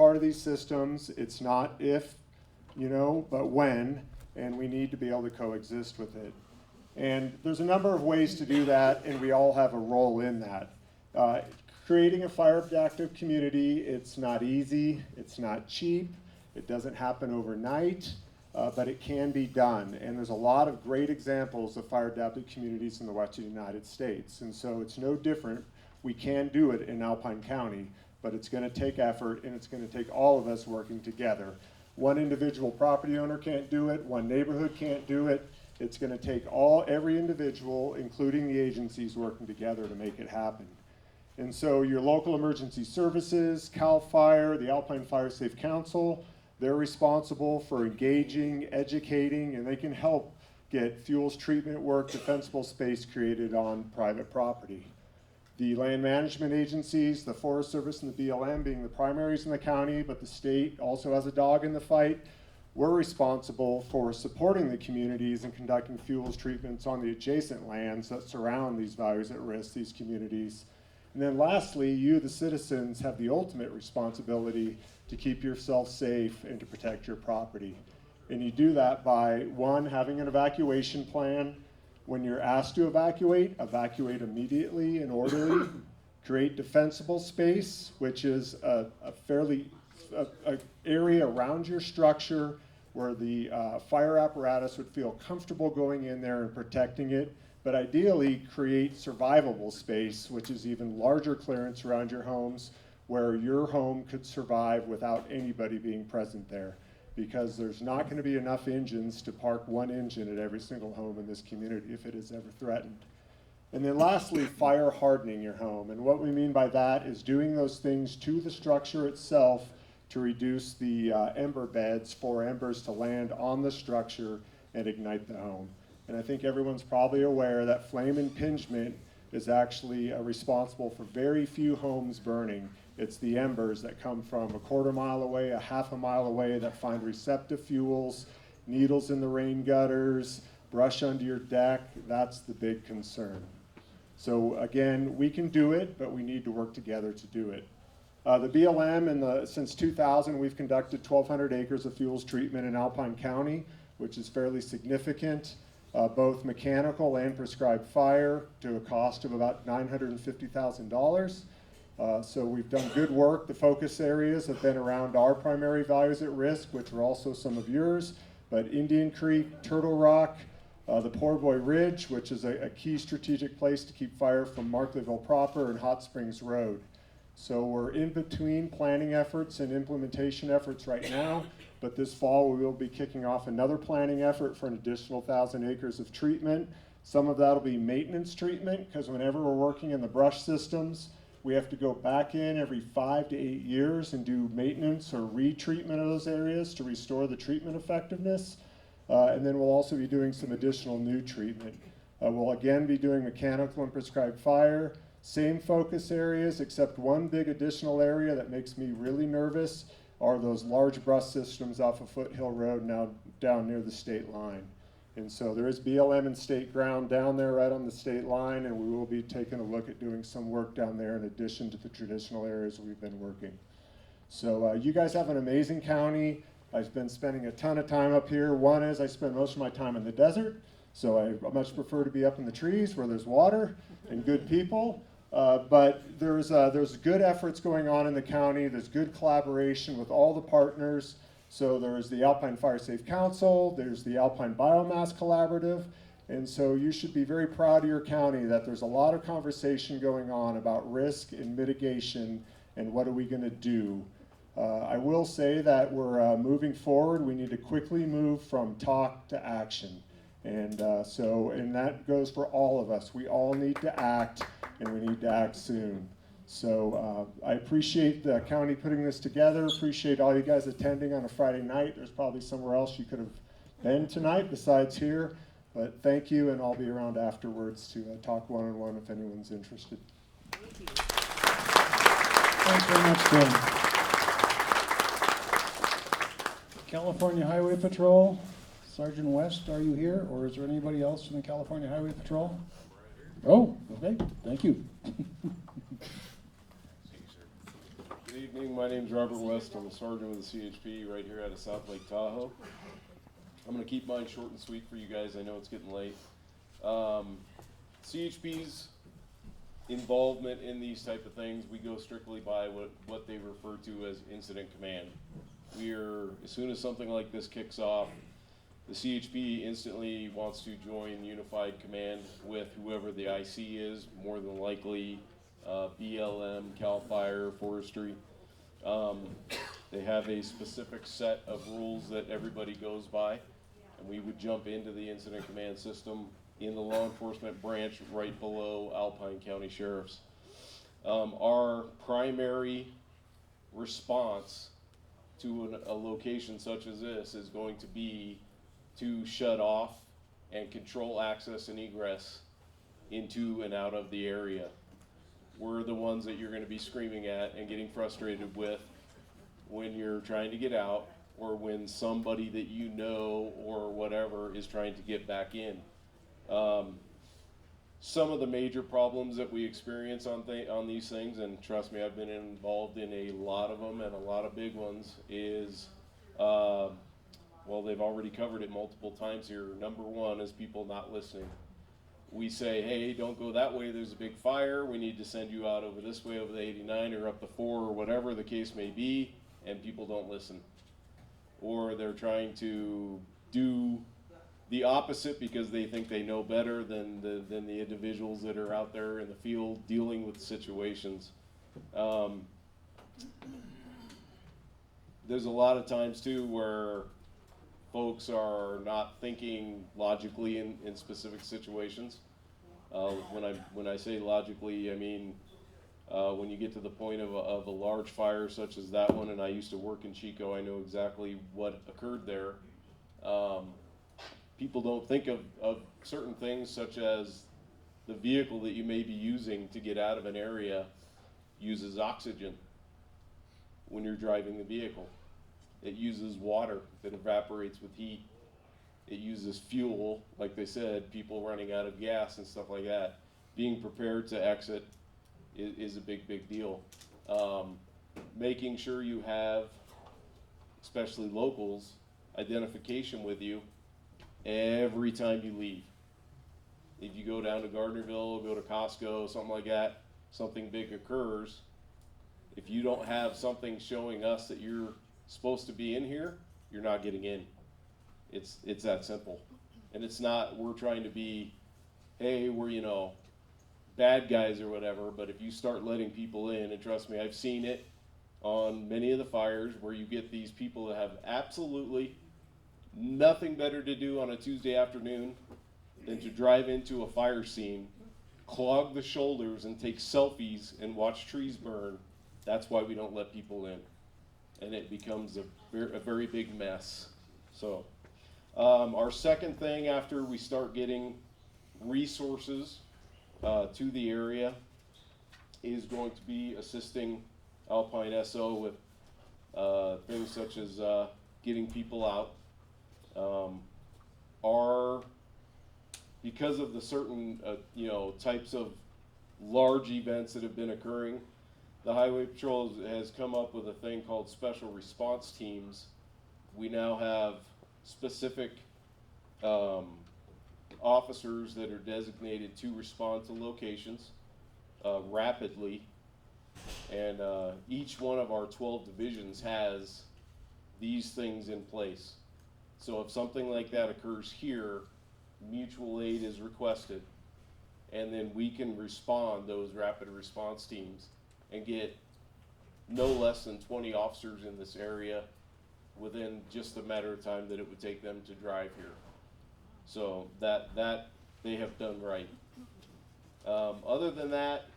part of these systems. It's not if, but when, and we need to be able to coexist with it. And there's a number of ways to do that, and we all have a role in that. Creating a fire-adaptive community, it's not easy, it's not cheap, it doesn't happen overnight, but it can be done. And there's a lot of great examples of fire-adaptive communities in the Western United States. And so it's no different. We can do it in Alpine County, but it's going to take effort, and it's going to take all of us working together. One individual property owner can't do it, one neighborhood can't do it. It's going to take every individual, including the agencies, working together to make it happen. And so your local emergency services, CAL FIRE, the Alpine Fire Safe Council, they're responsible for engaging, educating, and they can help get fuels treatment work, defensible space created on private property. The land management agencies, the Forest Service and the BLM being the primaries in the county, but the state also has a dog in the fight. We're responsible for supporting the communities and conducting fuels treatments on the adjacent lands that surround these values at risk, these communities. And then lastly, you, the citizens, have the ultimate responsibility to keep yourself safe and to protect your property. And you do that by, one, having an evacuation plan. When you're asked to evacuate immediately and orderly. Create defensible space, which is a area around your structure where the fire apparatus would feel comfortable going in there and protecting it. But ideally, create survivable space, which is even larger clearance around your homes where your home could survive without anybody being present there. Because there's not going to be enough engines to park one engine at every single home in this community if it is ever threatened. And then lastly, fire hardening your home. And what we mean by that is doing those things to the structure itself to reduce the ember beds for embers to land on the structure and ignite the home. And I think everyone's probably aware that flame impingement is actually responsible for very few homes burning. It's the embers that come from a quarter mile away, a half a mile away that find receptive fuels, needles in the rain gutters, brush under your deck. That's the big concern. So again, we can do it, but we need to work together to do it. The BLM, since 2000, we've conducted 1,200 acres of fuels treatment in Alpine County, which is fairly significant. Both mechanical and prescribed fire to a cost of about $950,000. So we've done good work. The focus areas have been around our primary values at risk, which are also some of yours, but Indian Creek, Turtle Rock, the Poor Boy Ridge, which is a key strategic place to keep fire from Markleeville proper, and Hot Springs Road. So we're in between planning efforts and implementation efforts right now, but this fall we will be kicking off another planning effort for an additional 1,000 acres of treatment. Some of that will be maintenance treatment, because whenever we're working in the brush systems, we have to go back in every 5 to 8 years and do maintenance or retreatment of those areas to restore the treatment effectiveness. And then we'll also be doing some additional new treatment. We'll again be doing mechanical and prescribed fire. Same focus areas, except one big additional area that makes me really nervous are those large brush systems off of Foothill Road now down near the state line. And so there is BLM and state ground down there right on the state line, and we will be taking a look at doing some work down there in addition to the traditional areas we've been working. So you guys have an amazing county. I've been spending a ton of time up here. One is I spend most of my time in the desert, so I much prefer to be up in the trees where there's water and good people. But there's good efforts going on in the county. There's good collaboration with all the partners. So there's the Alpine Fire Safe Council, there's the Alpine Biomass Collaborative, and so you should be very proud of your county that there's a lot of conversation going on about risk and mitigation and what are we going to do. I will say that we're moving forward. We need to quickly move from talk to action. And that goes for all of us. We all need to act, and we need to act soon. So I appreciate the county putting this together, appreciate all you guys attending on a Friday night. There's probably somewhere else you could have been tonight besides here. But thank you, and I'll be around afterwards to talk one-on-one if anyone's interested. Thank you. Thanks very much, Tim. California Highway Patrol, Sergeant West, are you here, or is there anybody else from the California Highway Patrol? Oh, okay, thank you. Good evening. My name's Robert West. I'm a sergeant with the CHP right here out of South Lake Tahoe. I'm going to keep mine short and sweet for you guys. I know it's getting late. CHP's involvement in these type of things, we go strictly by what they refer to as incident command. As soon as something like this kicks off, the CHP instantly wants to join unified command with whoever the IC is, more than likely BLM, CAL FIRE, Forestry. They have a specific set of rules that everybody goes by, and we would jump into the incident command system in the law enforcement branch right below Alpine County Sheriff's. Our primary response to a location such as this is going to be to shut off and control access and egress into and out of the area. We're the ones that you're going to be screaming at and getting frustrated with when you're trying to get out, or when somebody that you know or whatever is trying to get back in. Some of the major problems that we experience on these things, and trust me, I've been involved in a lot of them and a lot of big ones, is, well, they've already covered it multiple times here. Number one is people not listening. We say, hey, don't go that way, there's a big fire, we need to send you out over this way, over the 89 or up the 4 or whatever the case may be, and people don't listen. Or they're trying to do the opposite because they think they know better than the individuals that are out there in the field dealing with situations. There's a lot of times too where folks are not thinking logically in specific situations. When I say logically, I mean when you get to the point of a large fire such as that one, and I used to work in Chico, I know exactly what occurred there. People don't think of certain things such as the vehicle that you may be using to get out of an area uses oxygen when you're driving the vehicle. It uses water that evaporates with heat. It uses fuel, like they said, people running out of gas and stuff like that. Being prepared to exit is a big deal. Making sure you have, especially locals, identification with you every time you leave. If you go down to Gardnerville, go to Costco, something like that, something big occurs, if you don't have something showing us that you're supposed to be in here, you're not getting in. It's that simple. And it's not, we're trying to be, hey, we're, bad guys or whatever, but if you start letting people in, and trust me, I've seen it on many of the fires where you get these people that have absolutely nothing better to do on a Tuesday afternoon than to drive into a fire scene, clog the shoulders and take selfies and watch trees burn. That's why we don't let people in. And it becomes a very big mess. So our second thing after we start getting resources to the area is going to be assisting Alpine SO with things such as getting people out. Because of the certain types of large events that have been occurring, the Highway Patrol has come up with a thing called special response teams. We now have specific officers that are designated to respond to locations rapidly, and each one of our 12 divisions has these things in place. So if something like that occurs here, mutual aid is requested, and then we can respond, those rapid response teams, and get no less than 20 officers in this area within just a matter of time that it would take them to drive here. So that they have done right. Other than that,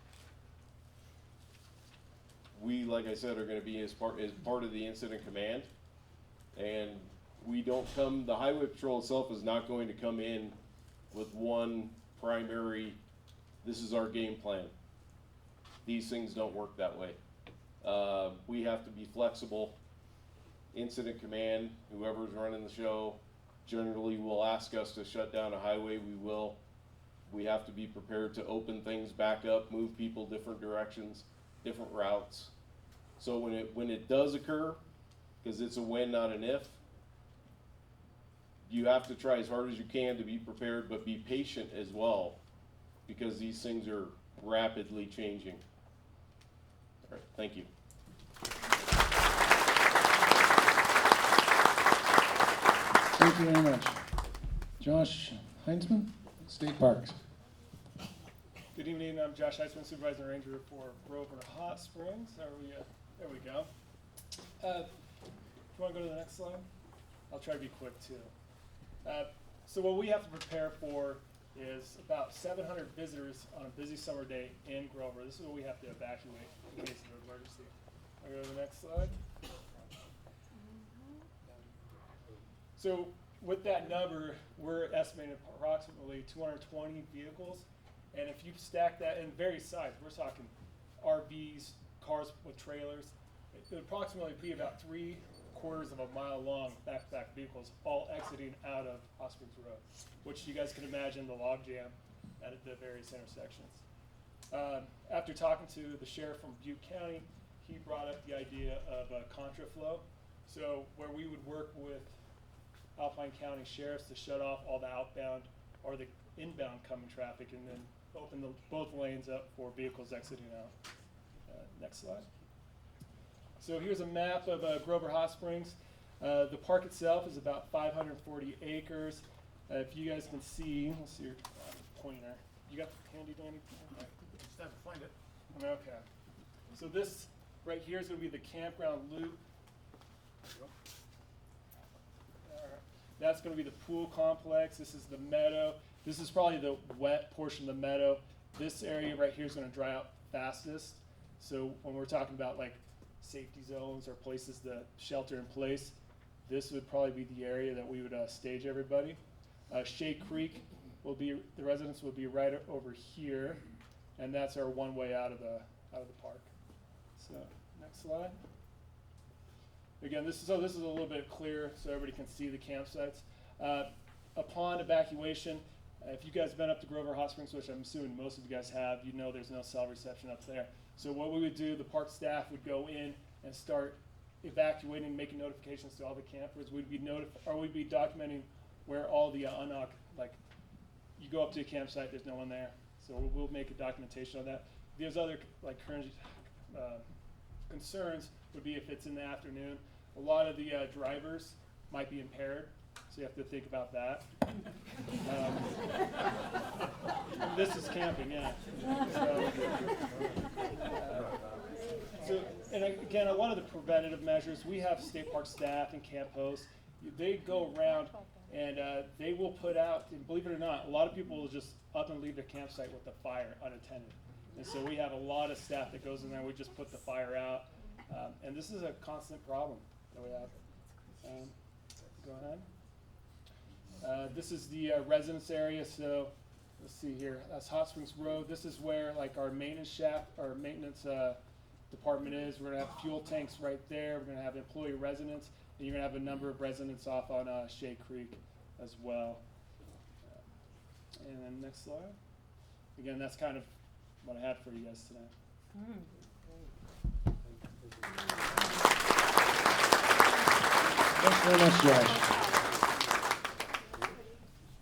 we, like I said, are going to be as part of the incident command, and we don't come, the Highway Patrol itself is not going to come in with one primary, this is our game plan. These things don't work that way. We have to be flexible. Incident command, whoever's running the show, generally will ask us to shut down a highway, we will. We have to be prepared to open things back up, move people different directions, different routes. So when it does occur, because it's a when, not an if, you have to try as hard as you can to be prepared, but be patient as well, because these things are rapidly changing. All right, thank you. Thank you very much. Josh Heinzman, State Parks. Good evening, I'm Josh Heitzman, Supervisor Ranger for Grover Hot Springs. There we go. Do you want to go to the next slide? I'll try to be quick too. So what we have to prepare for is about 700 visitors on a busy summer day in Grover. This is what we have to evacuate in case of an emergency. I'll go to the next slide. So with that number, we're estimating approximately 220 vehicles. And if you stack that in various sizes, we're talking RVs, cars with trailers, it would approximately be about 3/4 of a mile long back-to-back vehicles all exiting out of Hot Springs Road, which you guys can imagine the log jam at the various intersections. After talking to the sheriff from Butte County, he brought up the idea of a contraflow. So where we would work with Alpine County sheriffs to shut off all the outbound or the inbound coming traffic and then open both lanes up for vehicles exiting out. Next slide. So here's a map of Grover Hot Springs. The park itself is about 540 acres. If you guys can see, let's see your pointer. You got the handy dandy? Okay. Just have to find it. Okay. So this right here is going to be the campground loop. That's going to be the pool complex. This is the meadow. This is probably the wet portion of the meadow. This area right here is going to dry out fastest. So when we're talking about like safety zones or places to shelter in place, this would probably be the area that we would stage everybody. Shea Creek will be, the residents will be right over here, and that's our one way out of the park. So next slide. Again, this is a little bit clearer so everybody can see the campsites. Upon evacuation, if you guys have been up to Grover Hot Springs, which I'm assuming most of you guys have, you know there's no cell reception up there. So what we would do, the park staff would go in and start evacuating, making notifications to all the campers. We'd be documenting where all the like you go up to a campsite, there's no one there. So we'll make a documentation on that. There's other like current concerns would be if it's in the afternoon. A lot of the drivers might be impaired, so you have to think about that. This is camping, yeah. So, and again, a lot of the preventative measures, we have state park staff and camp hosts. They go around and they will put out, and believe it or not, a lot of people will just up and leave their campsite with the fire unattended. And so we have a lot of staff that goes in there, we just put the fire out. And this is a constant problem that we have. Go ahead. This is the residence area. So let's see here. That's Hot Springs Road. This is where like our maintenance shaft, our maintenance department is. We're gonna have fuel tanks right there. We're gonna have employee residence, and you're gonna have a number of residents off on Shea Creek as well. And then next slide. Again, that's kind of what I had for you guys tonight. Thanks very much, Josh.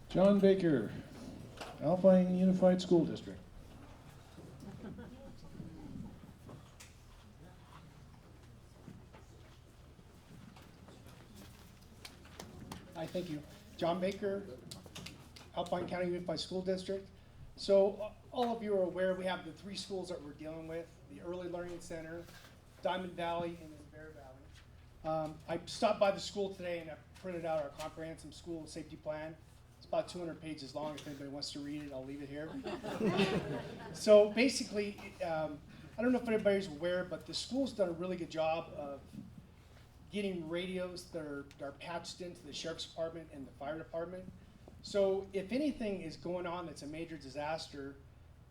John Baker, Alpine Unified School District. Hi, thank you. John Baker, Alpine County Unified School District. So all of you are aware we have the 3 schools that we're dealing with, the Early Learning Center, Diamond Valley, and then Bear Valley. I stopped by the school today and I printed out our comprehensive school safety plan. It's about 200 pages long. If anybody wants to read it, I'll leave it here. So basically, I don't know if anybody's aware, but the school's done a really good job of getting radios that are patched into the sheriff's department and the fire department. So if anything is going on that's a major disaster,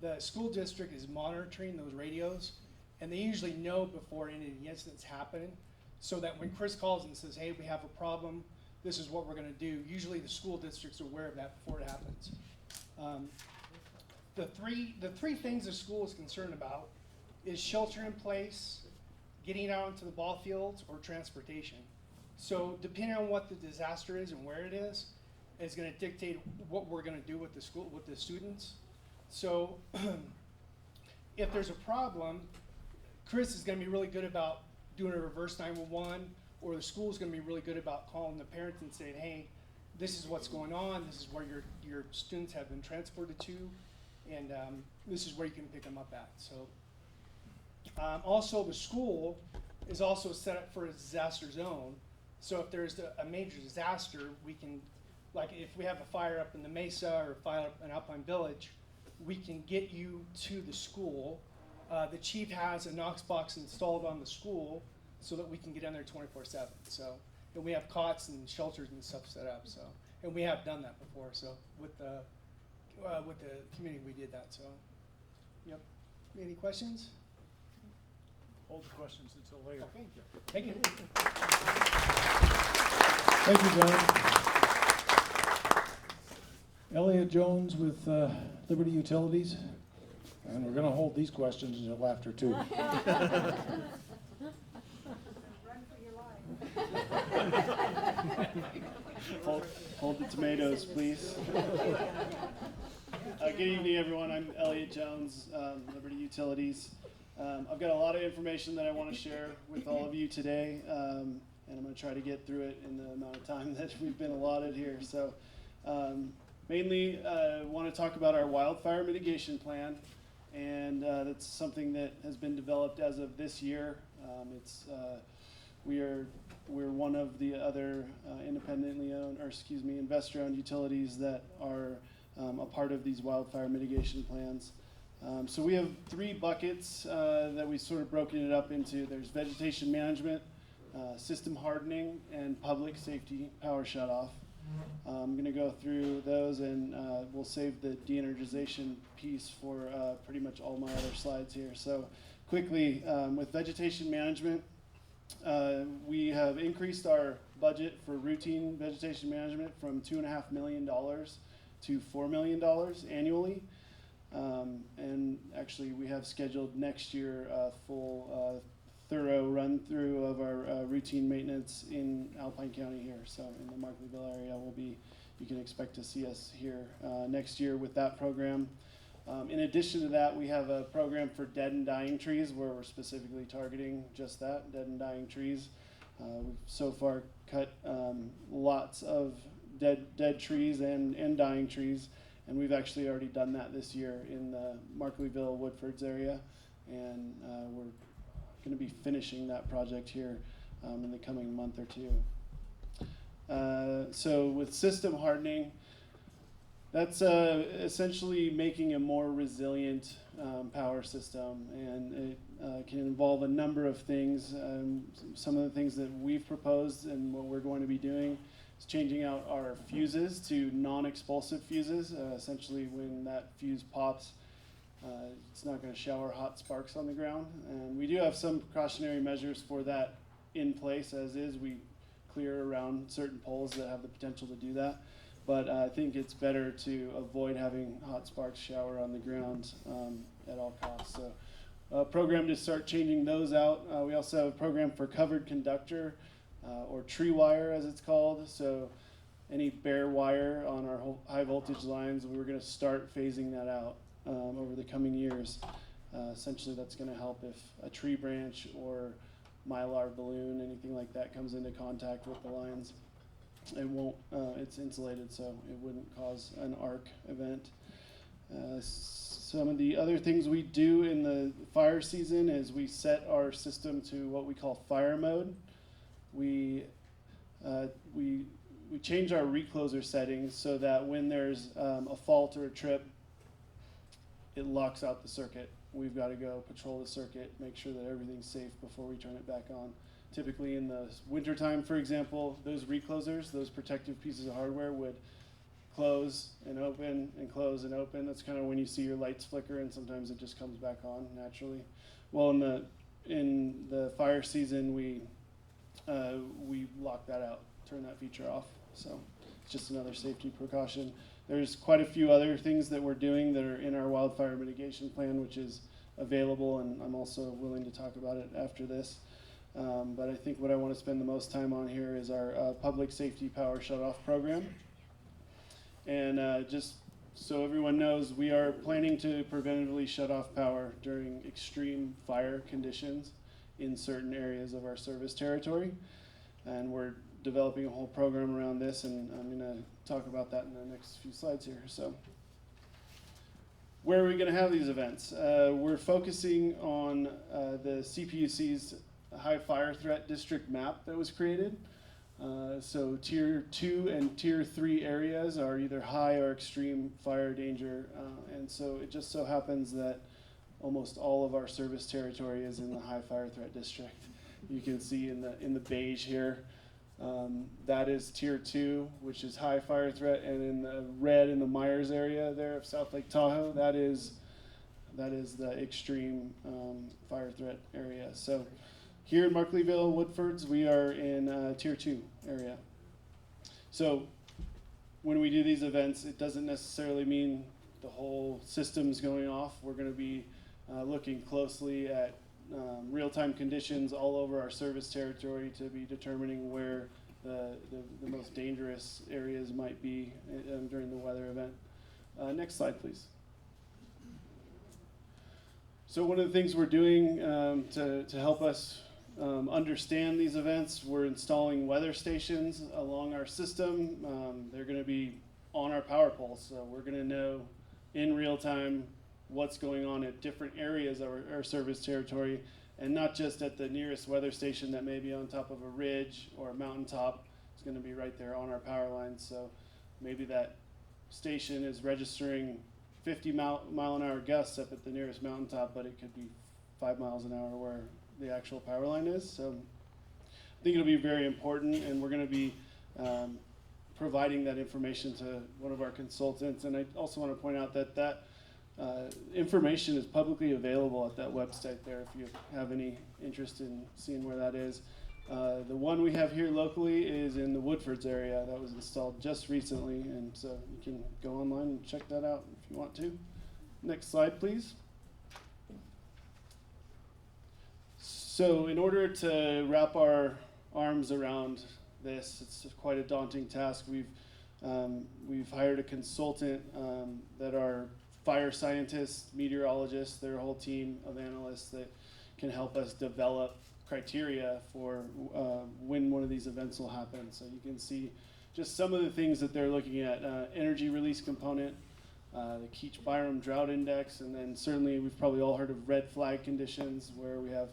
the school district is monitoring those radios, and they usually know before any of the incidents happen, so that when Chris calls and says, hey, we have a problem, this is what we're gonna do, usually the school district's aware of that before it happens. The three things the school is concerned about is shelter in place, getting out into the ball fields, or transportation. So depending on what the disaster is and where it is going to dictate what we're going to do with the school, with the students. So if there's a problem, Chris is going to be really good about doing a reverse 911, or the school is going to be really good about calling the parents and saying, hey, this is what's going on, this is where your students have been transported to, and this is where you can pick them up at. So also the school is also set up for a disaster zone. So if there's a major disaster, we can, like if we have a fire up in the Mesa or a fire up in Alpine Village, we can get you to the school. The chief has a Knox box installed on the school so that we can get in there 24/7. So, and we have cots and shelters and stuff set up. So, and we have done that before. So with the community, we did that. So, yep. Any questions? Hold the questions until later. Okay. Thank you. Thank you, John. Elliot Jones with Liberty Utilities. And we're going to hold these questions until after 2. Run for your life. Hold the tomatoes, please. Good evening, everyone. I'm Elliot Jones, Liberty Utilities. I've got a lot of information that I want to share with all of you today, and I'm going to try to get through it in the amount of time that we've been allotted here. So, mainly, I want to talk about our wildfire mitigation plan, and that's something that has been developed as of this year. We're one of the other independently owned, or excuse me, investor-owned utilities that are a part of these wildfire mitigation plans. So we have 3 buckets that we sort of broken it up into. There's vegetation management, system hardening, and public safety power shutoff. I'm going to go through those, and we'll save the de-energization piece for pretty much all my other slides here. So quickly, with vegetation management, we have increased our budget for routine vegetation management from $2.5 million to $4 million annually. And actually, we have scheduled next year a full thorough run through of our routine maintenance in Alpine County here. So in the Markleeville area, you can expect to see us here next year with that program. In addition to that, we have a program for dead and dying trees where we're specifically targeting just that, dead and dying trees. We've so far cut lots of dead trees and dying trees, and we've actually already done that this year in the Markleeville, Woodfords area, and we're going to be finishing that project here in the coming month or 2. So with system hardening, that's essentially making a more resilient power system, and it can involve a number of things. Some of the things that we've proposed and what we're going to be doing is changing out our fuses to non-expulsive fuses. Essentially, when that fuse pops, it's not going to shower hot sparks on the ground. And we do have some precautionary measures for that in place, as is. We clear around certain poles that have the potential to do that. But I think it's better to avoid having hot sparks shower on the ground at all costs. So a program to start changing those out. We also have a program for covered conductor, or tree wire as it's called. So any bare wire on our high voltage lines, we're going to start phasing that out over the coming years. Essentially, that's going to help if a tree branch or mylar balloon, anything like that, comes into contact with the lines. It won't, it's insulated, so it wouldn't cause an arc event. Some of the other things we do in the fire season is we set our system to what we call fire mode. We change our recloser settings so that when there's a fault or a trip, it locks out the circuit. We've got to go patrol the circuit, make sure that everything's safe before we turn it back on. Typically in the wintertime, for example, those reclosers, those protective pieces of hardware would close and open and close and open. That's kind of when you see your lights flicker, and sometimes it just comes back on naturally. Well, in the fire season, we lock that out, turn that feature off. So it's just another safety precaution. There's quite a few other things that we're doing that are in our wildfire mitigation plan, which is available, and I'm also willing to talk about it after this. But I think what I want to spend the most time on here is our public safety power shutoff program. And just so everyone knows, we are planning to preventively shut off power during extreme fire conditions in certain areas of our service territory. And we're developing a whole program around this, and I'm going to talk about that in the next few slides here. So, where are we going to have these events? We're focusing on the CPUC's high fire threat district map that was created. So tier 2 and tier 3 areas are either high or extreme fire danger, and so it just so happens that almost all of our service territory is in the high fire threat district. You can see in the beige here, that is tier 2, which is high fire threat, and in the red in the Myers area there of South Lake Tahoe, that is the extreme fire threat area. So here in Markleeville, Woodfords, we are in tier 2 area. So when we do these events, it doesn't necessarily mean the whole system's going off. We're going to be looking closely at real-time conditions all over our service territory to be determining where the most dangerous areas might be during the weather event. Next slide, please. So one of the things we're doing to help us understand these events, we're installing weather stations along our system. They're going to be on our power poles, so we're going to know in real time what's going on at different areas of our service territory, and not just at the nearest weather station that may be on top of a ridge or a mountaintop. It's going to be right there on our power lines. So maybe that station is registering 50 mile an hour gusts up at the nearest mountaintop, but it could be 5 miles an hour where the actual power line is. So I think it'll be very important, and we're going to be providing that information to one of our consultants. And I also want to point out that information is publicly available at that website there if you have any interest in seeing where that is. The one we have here locally is in the Woodfords area that was installed just recently, and so you can go online and check that out if you want to. Next slide, please. So in order to wrap our arms around this, it's quite a daunting task. We've hired a consultant that are fire scientists, meteorologists, their whole team of analysts that can help us develop criteria for when one of these events will happen. So you can see just some of the things that they're looking at: energy release component, the Keach-Byram drought index, and then certainly we've probably all heard of red flag conditions, where we have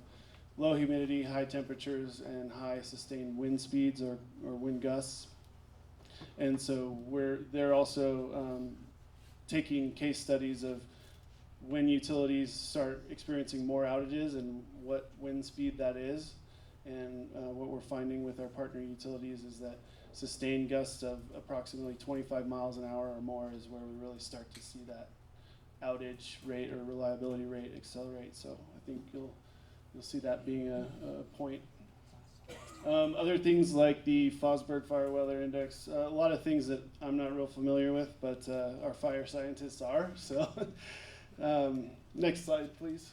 low humidity, high temperatures, and high sustained wind speeds or wind gusts. And so they're also taking case studies of when utilities start experiencing more outages and what wind speed that is. And what we're finding with our partner utilities is that sustained gusts of approximately 25 miles an hour or more is where we really start to see that outage rate or reliability rate accelerate. So I think you'll see that being a point. Other things like the Fosberg Fire Weather Index, a lot of things that I'm not real familiar with, but our fire scientists are. So next slide, please.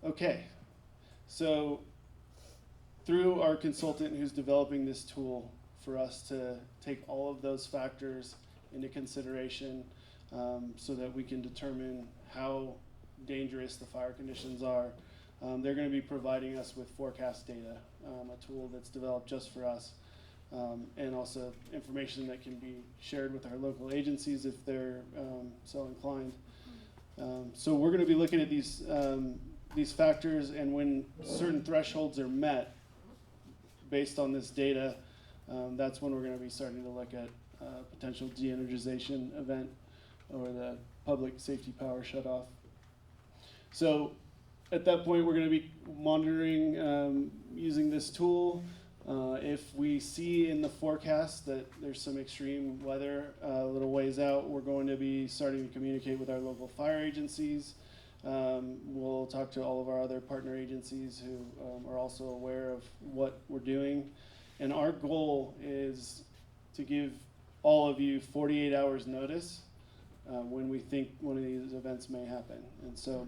Okay, so through our consultant who's developing this tool for us to take all of those factors into consideration so that we can determine how dangerous the fire conditions are. They're going to be providing us with forecast data, a tool that's developed just for us, and also information that can be shared with our local agencies if they're so inclined. So we're going to be looking at these factors, and when certain thresholds are met based on this data, that's when we're going to be starting to look at potential de-energization event or the public safety power shutoff. So at that point, we're going to be monitoring using this tool. If we see in the forecast that there's some extreme weather a little ways out, we're going to be starting to communicate with our local fire agencies. We'll talk to all of our other partner agencies who are also aware of what we're doing. And our goal is to give all of you 48 hours notice when we think one of these events may happen. And so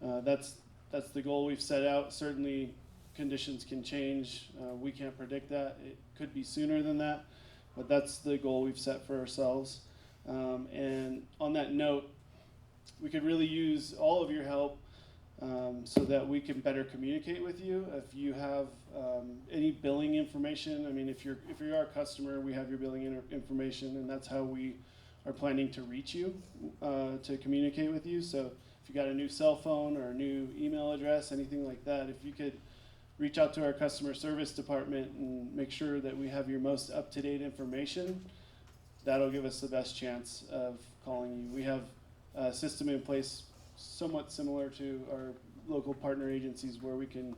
that's that's the goal we've set out. Certainly, conditions can change. We can't predict that. It could be sooner than that, but that's the goal we've set for ourselves. And on that note, we could really use all of your help so that we can better communicate with you. If you have any billing information, I mean, if you're our customer, we have your billing information, and that's how we are planning to reach you, to communicate with you. So if you got a new cell phone or a new email address, anything like that, if you could reach out to our customer service department and make sure that we have your most up-to-date information, that'll give us the best chance of calling you. We have a system in place somewhat similar to our local partner agencies where we can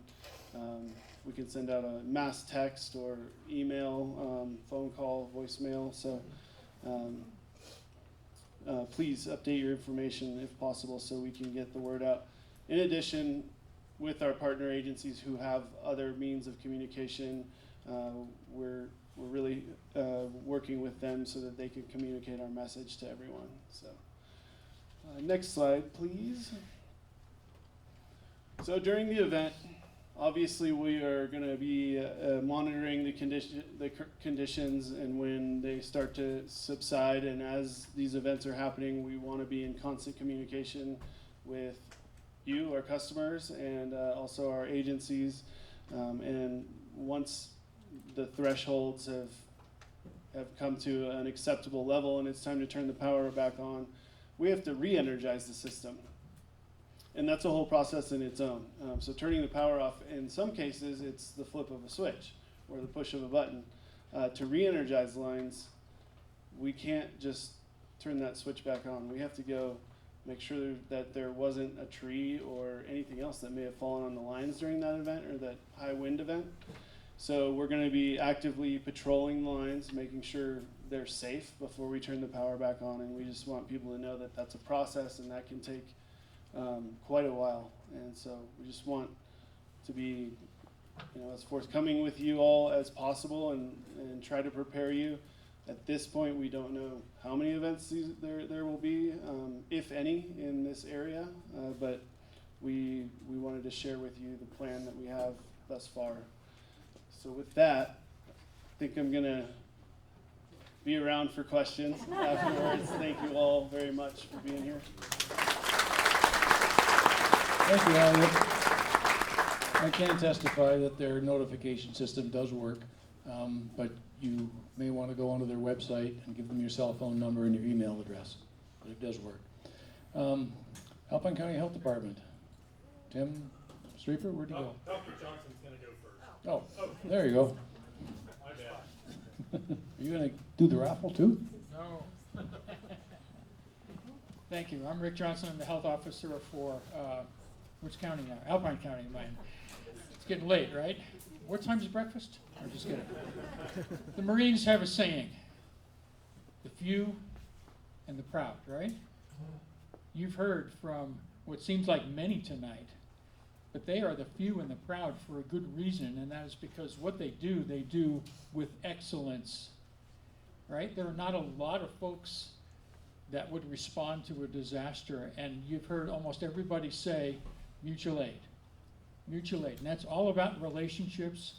send out a mass text or email, phone call, voicemail. So please update your information if possible so we can get the word out. In addition, with our partner agencies who have other means of communication, we're really working with them so that they can communicate our message to everyone. So. Next slide, please. So during the event, obviously we are going to be monitoring the conditions, and when they start to subside, and as these events are happening, we want to be in constant communication with you, our customers, and also our agencies. And once the thresholds have come to an acceptable level and it's time to turn the power back on, we have to re-energize the system. And that's a whole process in its own. So turning the power off, in some cases, it's the flip of a switch or the push of a button. To re-energize lines, we can't just turn that switch back on. We have to go make sure that there wasn't a tree or anything else that may have fallen on the lines during that event or that high wind event. So we're going to be actively patrolling the lines, making sure they're safe before we turn the power back on, and we just want people to know that that's a process and that can take quite a while. And so we just want to be, as forthcoming with you all as possible and try to prepare you. At this point, we don't know how many events there will be, if any, in this area, but we wanted to share with you the plan that we have thus far. So with that, I think I'm going to be around for questions afterwards. Thank you all very much for being here. Thank you, Elliot. I can testify that their notification system does work, but you may want to go onto their website and give them your cell phone number and your email address. But it does work. Alpine County Health Department. Tim Streeper, where'd you go? Dr. Johnson's gonna go first. Oh, there you go. My bad. Are you going to do the raffle too? No. Thank you. I'm Rick Johnson. I'm the health officer for, which county now? Alpine County, mine. It's getting late, right? What time's breakfast? I'm just kidding. The Marines have a saying, the few and the proud, right? You've heard from what seems like many tonight, but they are the few and the proud for a good reason, and that is because what they do with excellence, right? There are not a lot of folks that would respond to a disaster, and you've heard almost everybody say mutual aid. Mutual aid, and that's all about relationships.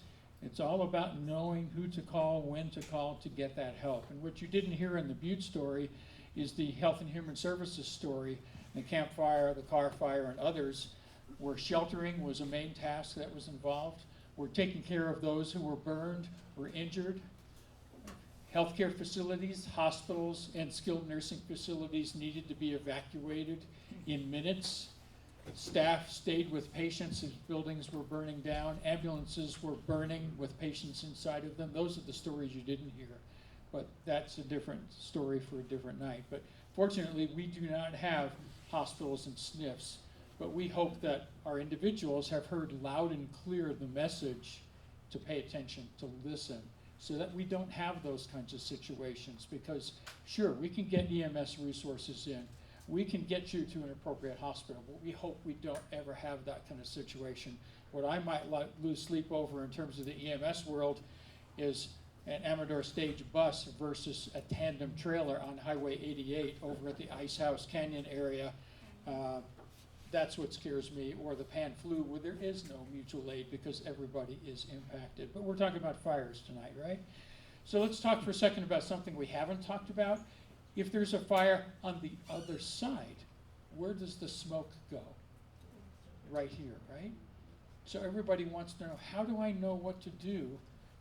It's all about knowing who to call, when to call to get that help. And what you didn't hear in the Butte story is the Health and Human Services story, the Camp Fire, the Car Fire, and others, where sheltering was a main task that was involved. We're taking care of those who were burned or injured. Healthcare facilities, hospitals, and skilled nursing facilities needed to be evacuated in minutes. Staff stayed with patients as buildings were burning down. Ambulances were burning with patients inside of them. Those are the stories you didn't hear. But that's a different story for a different night. But fortunately, we do not have hospitals and SNFs. But we hope that our individuals have heard loud and clear the message to pay attention, to listen, so that we don't have those kinds of situations. Because sure, we can get EMS resources in, we can get you to an appropriate hospital, but we hope we don't ever have that kind of situation. What I might lose sleep over in terms of the EMS world is an Amador stage bus versus a tandem trailer on Highway 88 over at the Ice House Canyon area. That's what scares me, or the pan flu, where there is no mutual aid because everybody is impacted. But we're talking about fires tonight, right? So let's talk for a second about something we haven't talked about. If there's a fire on the other side, where does the smoke go? Right here, right? So everybody wants to know, how do I know what to do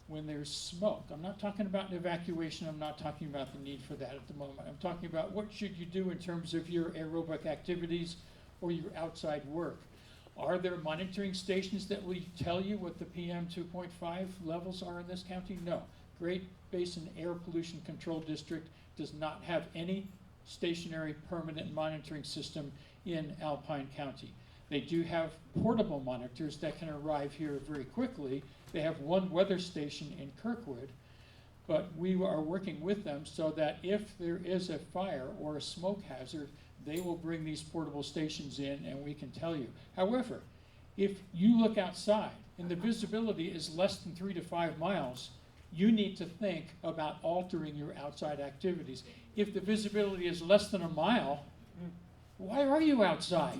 when there's smoke? I'm not talking about an evacuation. I'm not talking about the need for that at the moment. I'm talking about what should you do in terms of your aerobic activities or your outside work. Are there monitoring stations that will tell you what the PM 2.5 levels are in this county? No. Great Basin Air Pollution Control District does not have any stationary permanent monitoring system in Alpine County. They do have portable monitors that can arrive here very quickly. They have one weather station in Kirkwood, but we are working with them so that if there is a fire or a smoke hazard, they will bring these portable stations in and we can tell you. However, if you look outside and the visibility is less than 3 to 5 miles, you need to think about altering your outside activities. If the visibility is less than a mile, why are you outside?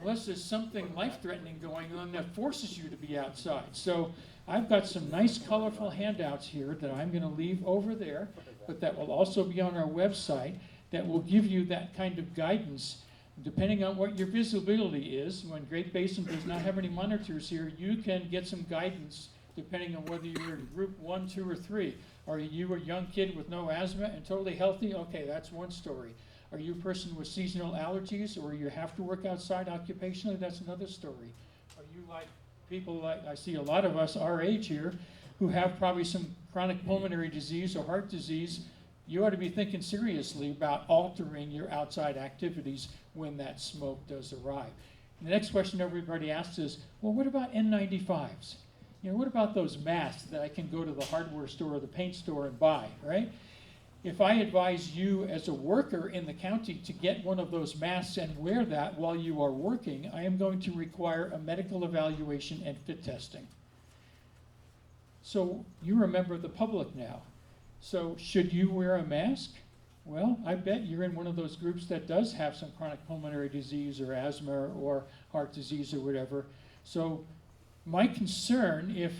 Unless there's something life-threatening going on that forces you to be outside. So I've got some nice colorful handouts here that I'm going to leave over there, but that will also be on our website that will give you that kind of guidance. Depending on what your visibility is, when Great Basin does not have any monitors here, you can get some guidance depending on whether you're in group 1, 2, or 3. Are you a young kid with no asthma and totally healthy? Okay, that's one story. Are you a person with seasonal allergies, or you have to work outside occupationally? That's another story. Are you like people like, I see a lot of us our age here, who have probably some chronic pulmonary disease or heart disease? You ought to be thinking seriously about altering your outside activities when that smoke does arrive. The next question everybody asks is, well, what about N95s? You know, what about those masks that I can go to the hardware store or the paint store and buy, right? If I advise you as a worker in the county to get one of those masks and wear that while you are working, I am going to require a medical evaluation and fit testing. So you're a member of the public now. So should you wear a mask? Well, I bet you're in one of those groups that does have some chronic pulmonary disease or asthma or heart disease or whatever. So my concern, if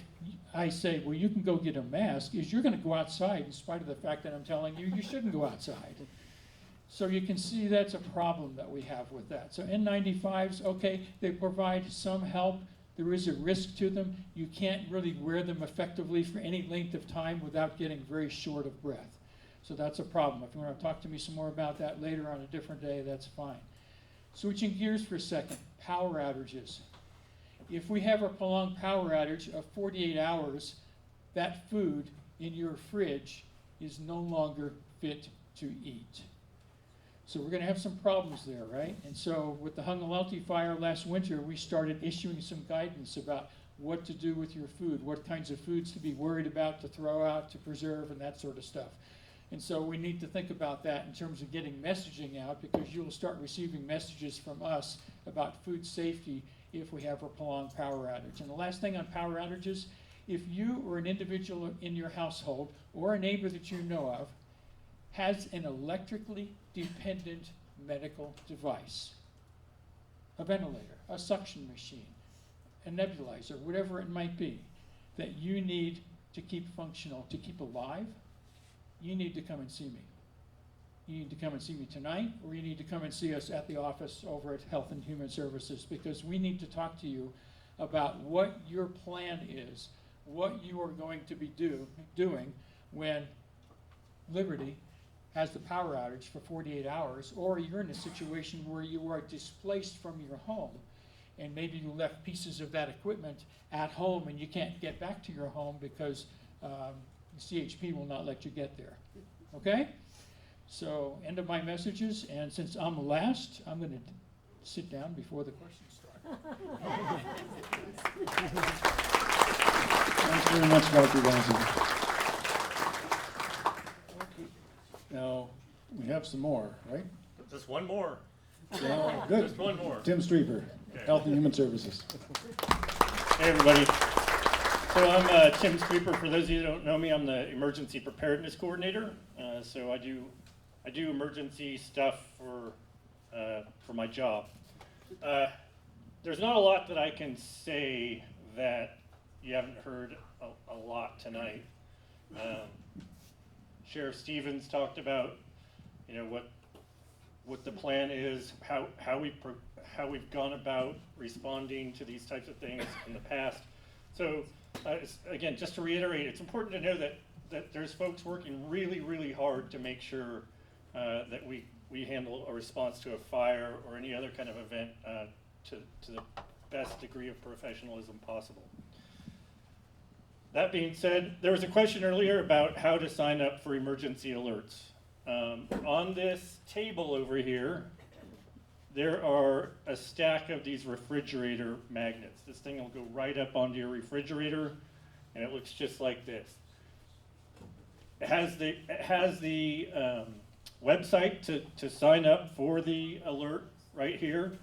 I say, well, you can go get a mask, is you're going to go outside in spite of the fact that I'm telling you you shouldn't go outside. So you can see that's a problem that we have with that. So N95s, okay, they provide some help. There is a risk to them. You can't really wear them effectively for any length of time without getting very short of breath. So that's a problem. If you want to talk to me some more about that later on a different day, that's fine. Switching gears for a second, power outages. If we have a prolonged power outage of 48 hours, that food in your fridge is no longer fit to eat. So we're going to have some problems there, right? And so with the WILDFIRE last winter, we started issuing some guidance about what to do with your food, what kinds of foods to be worried about, to throw out, to preserve, and that sort of stuff. And so we need to think about that in terms of getting messaging out, because you'll start receiving messages from us about food safety if we have a prolonged power outage. And the last thing on power outages, if you or an individual in your household or a neighbor that you know of has an electrically dependent medical device, a ventilator, a suction machine, a nebulizer, whatever it might be, that you need to keep functional, to keep alive, you need to come and see me. You need to come and see me tonight, or you need to come and see us at the office over at Health and Human Services, because we need to talk to you about what your plan is, what you are going to be doing when Liberty has the power outage for 48 hours, or you're in a situation where you are displaced from your home, and maybe you left pieces of that equipment at home and you can't get back to your home because CHP will not let you get there. Okay? So, end of my messages, and since I'm last, I'm going to sit down before the questions start. Thanks very much, Dr. Johnson. Now, we have some more, right? Just one more. Yeah, good. Just one more. Tim Streeper, Okay. Health and Human Services. Hey, everybody. So I'm Tim Streeper. For those of you who don't know me, I'm the Emergency Preparedness Coordinator. So I do emergency stuff for my job. There's not a lot that I can say that you haven't heard a lot tonight. Sheriff Stevens talked about, what the plan is, how we've gone about responding to these types of things in the past. So again, just to reiterate, it's important to know that there's folks working really, really hard to make sure that we handle a response to a fire or any other kind of event to the best degree of professionalism possible. That being said, there was a question earlier about how to sign up for emergency alerts. On this table over here, there are a stack of these refrigerator magnets. This thing will go right up onto your refrigerator, and it looks just like this. It has the website to sign up for the alert right here.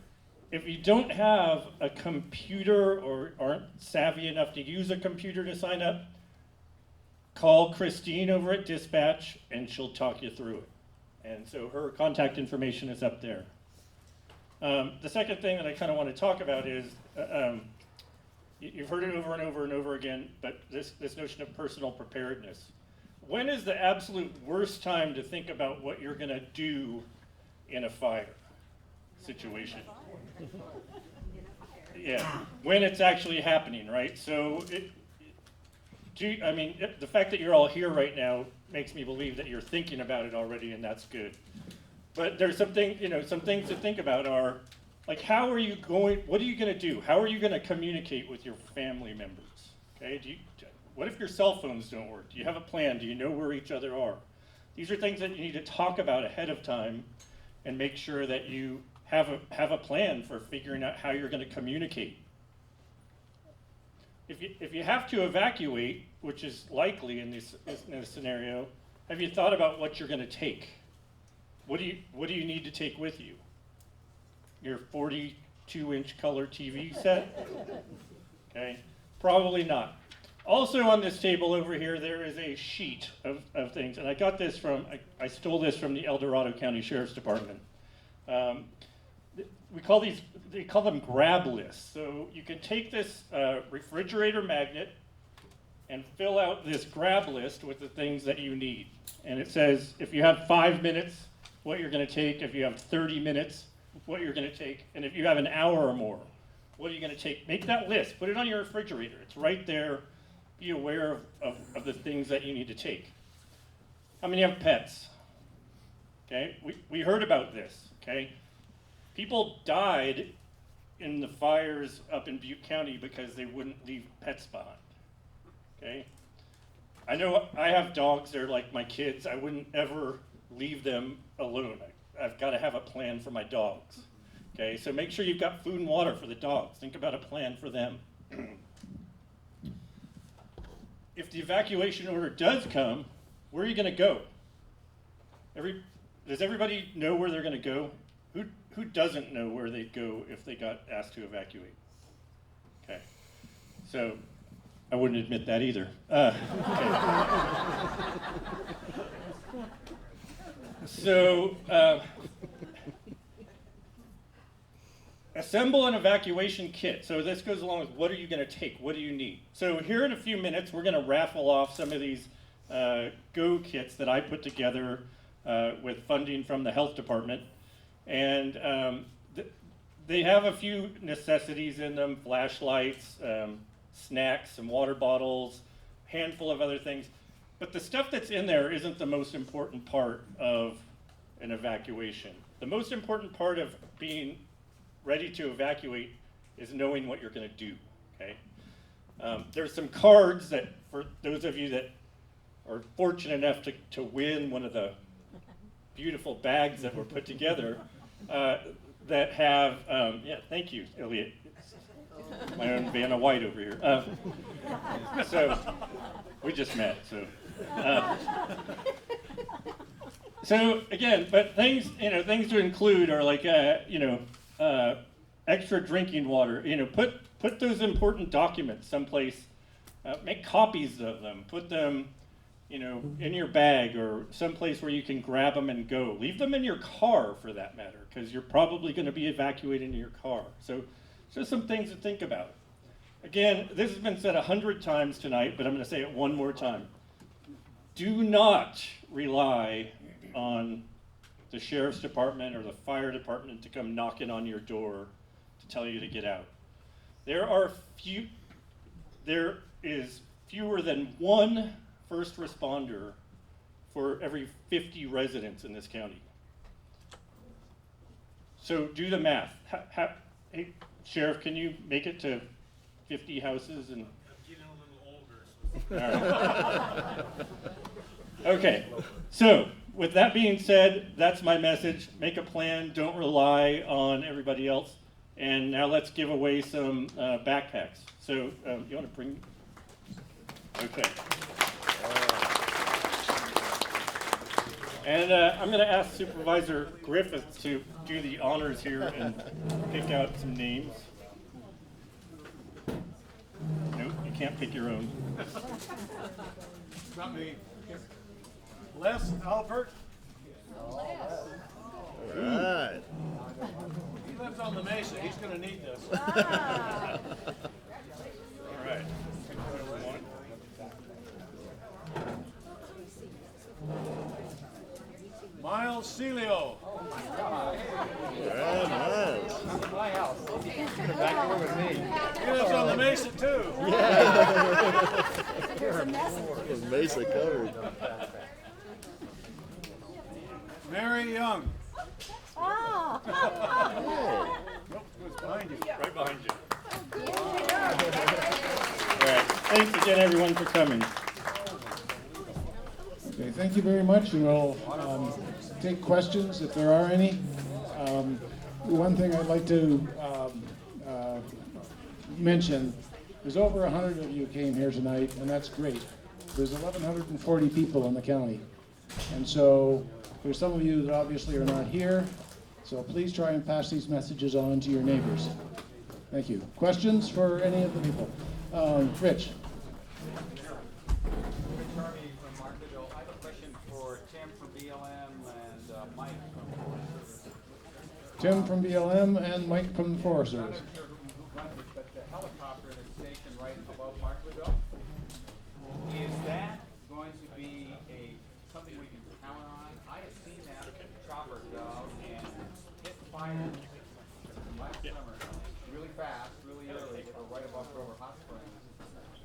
If you don't have a computer or aren't savvy enough to use a computer to sign up, call Christine over at Dispatch and she'll talk you through it. And so her contact information is up there. The second thing that I kind of want to talk about is, you've heard it over and over and over again, but this notion of personal preparedness. When is the absolute worst time to think about what you're going to do in a fire situation? Yeah, when it's actually happening, right? So, the fact that you're all here right now makes me believe that you're thinking about it already, and that's good. But there's some things to think about are, like, what are you going to do? How are you going to communicate with your family members? Okay, what if your cell phones don't work? Do you have a plan? Do you know where each other are? These are things that you need to talk about ahead of time and make sure that you have a plan for figuring out how you're going to communicate. If you have to evacuate, which is likely in this scenario, have you thought about what you're going to take? What do you need to take with you? Your 42-inch color TV set? Okay, probably not. Also on this table over here, there is a sheet of things, and I got this I stole this from the El Dorado County Sheriff's Department. They call them grab lists. So you can take this refrigerator magnet and fill out this grab list with the things that you need. And it says, if you have 5 minutes, what you're going to take. If you have 30 minutes, what you're going to take. And if you have an hour or more, what are you going to take? Make that list. Put it on your refrigerator. It's right there. Be aware of the things that you need to take. How many have pets? Okay, we heard about this, okay? People died in the fires up in Butte County because they wouldn't leave pets behind, okay? I know I have dogs, they're like my kids. I wouldn't ever leave them alone. I've got to have a plan for my dogs, okay? So make sure you've got food and water for the dogs. Think about a plan for them. If the evacuation order does come, where are you going to go? Does everybody know where they're going to go? Who doesn't know where they'd go if they got asked to evacuate? Okay, so I wouldn't admit that either. Okay. So assemble an evacuation kit. So this goes along with what are you going to take? What do you need? So here in a few minutes, we're going to raffle off some of these Go kits that I put together with funding from the health department. And they have a few necessities in them: flashlights, snacks, some water bottles, handful of other things. But the stuff that's in there isn't the most important part of an evacuation. The most important part of being ready to evacuate is knowing what you're going to do, okay? There's some cards that, for those of you that are fortunate enough to win one of the beautiful bags that were put together, that have, yeah, thank you, Elliot. It's my own Vanna White over here. So, we just met, so. So again, but things to include are like, extra drinking water. Put those important documents someplace. Make copies of them. Put them you know, in your bag or someplace where you can grab them and go. Leave them in your car for that matter, because you're probably going to be evacuating in your car. So just some things to think about. Again, this has been said 100 times tonight, but I'm going to say it one more time. Do not rely on the sheriff's department or the fire department to come knocking on your door to tell you to get out. There is fewer than one first responder for every 50 residents in this county. So do the math. Hey, Sheriff, can you make it to 50 houses? And I'm getting a little older. All right. Okay, so with that being said, that's my message. Make a plan, don't rely on everybody else. And now let's give away some backpacks. So you want to bring? Okay. And I'm going to ask Supervisor Griffith to do the honors here and pick out some names. Nope, you can't pick your own. Not me. Les Albert. Alright. He lives on the Mesa. He's going to need this. All right. Miles Celio. Very nice. My house. Back door with me. He lives on the Mesa too. There's a mess. It's Mesa covered. Mary Young. Oh. Nope, it was behind you. Right behind you. All right. Thanks again, everyone, for coming. Okay, thank you very much, and we'll take questions if there are any. One thing I'd like to mention, there's over 100 of you came here tonight, and that's great. There's 1,140 people in the county. And so there's some of you that obviously are not here, so please try and pass these messages on to your neighbors. Thank you. Questions for any of the people? Rich? I have a question for Tim from BLM and Mike from Forest Service. Tim from BLM and Mike from the Forest I'm Service. not sure who runs it, but the helicopter that's stationed right above Markletville, is that going to be something we can count on? I have seen that chopper go and hit fire last summer, really fast, really early, right above Grover Hot Springs.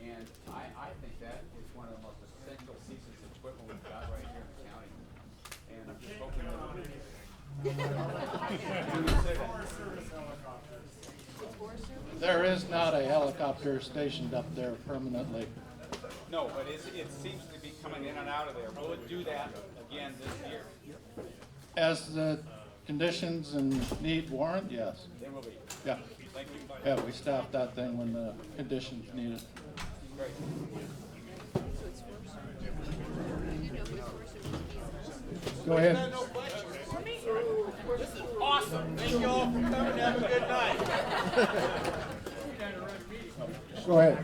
And I think that is one of the most essential pieces of equipment we've got right here in the county. And I'm just hoping that. There is not a helicopter stationed up there permanently. No, but it seems to be coming in and out of there. Will it do that again this year? As the conditions and need warrant, yes. It will be. Yeah. Thank you. Yeah, we staffed that thing when the conditions needed. Great. Go ahead. This is awesome. Thank you all for coming. Have a good night. Go ahead.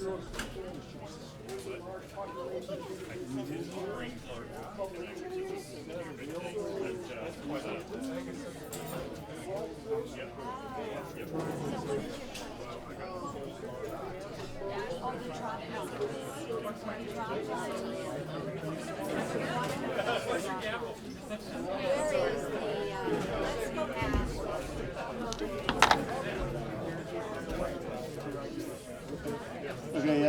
Oh,